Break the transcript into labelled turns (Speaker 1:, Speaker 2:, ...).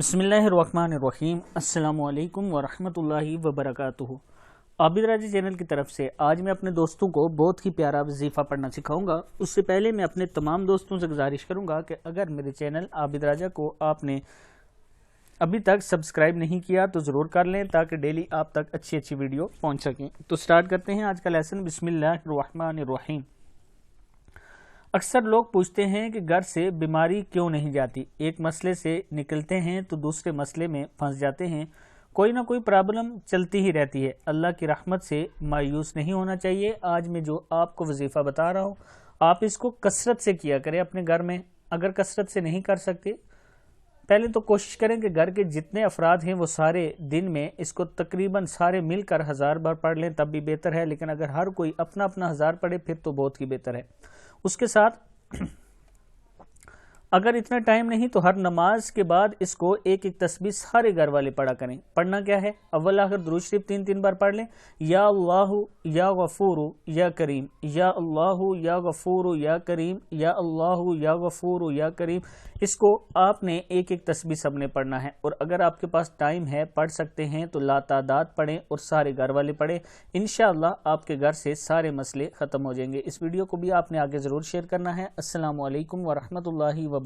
Speaker 1: बिस्मिल्लाहिर्रहमानिर्रहीम। अस्सलामुअलैकुम वरहमतुल्लाहि वबरकातुहू। आबिद राजी चैनल की तरफ से आज मैं अपने दोस्तों को बहुत ही प्यारा वजीफ़ा पढ़ना सिखाऊंगा। उससे पहले मैं अपने तमाम दोस्तों से गुजारिश करूंगा कि अगर मेरे चैनल आबिद राजा को आपने अभी तक सब्सक्राइब नहीं किया तो ज़रूर कर लें ताकि डेली आप तक अच्छी अच्छी वीडियो पहुँच सकें। तो स्टार्ट करते हैं आज का लेसन। बिस्मिल्लाहिर्रहमानिर्रहीम। अक्सर लोग पूछते हैं कि घर से बीमारी क्यों नहीं जाती। एक मसले से निकलते हैं तो दूसरे मसले में फंस जाते हैं। कोई ना कोई प्रॉब्लम चलती ही रहती है। अल्लाह की रहमत से मायूस नहीं होना चाहिए। आज मैं जो आपको वजीफ़ा बता रहा हूँ आप इसको कसरत से किया करें अपने घर में। अगर कसरत से नहीं कर सकते पहले तो कोशिश करें कि घर के जितने अफराद हैं वो सारे दिन में इसको तकरीबन सारे मिलकर 1000 बार पढ़ लें, तब भी बेहतर है। लेकिन अगर हर कोई अपना अपना 1000 पढ़े फिर तो बहुत ही बेहतर है। उसके साथ अगर इतना टाइम नहीं तो हर नमाज के बाद इसको एक एक तस्बीह सारे घर वाले पढ़ा करें। पढ़ना क्या है, अव्वल आखिर दुरूद शरीफ 3 बार पढ़ लें। या अल्लाहु या गफूरु या करीम, या अल्लाहु या गफूरु या करीम, या अल्लाहु या गफूरु या करीम। इसको आपने एक एक तस्बीह सबने पढ़ना है। और अगर आपके पास टाइम है पढ़ सकते हैं तो लातादाद पढ़ें और सारे घर वाले पढ़ें। इंशाअल्लाह आपके घर से सारे मसले ख़त्म हो जाएंगे। इस वीडियो को भी आपने आगे ज़रूर शेयर करना है। अस्सलामु अलैकुम वरहमतुल्लाहि वबरकातुहू।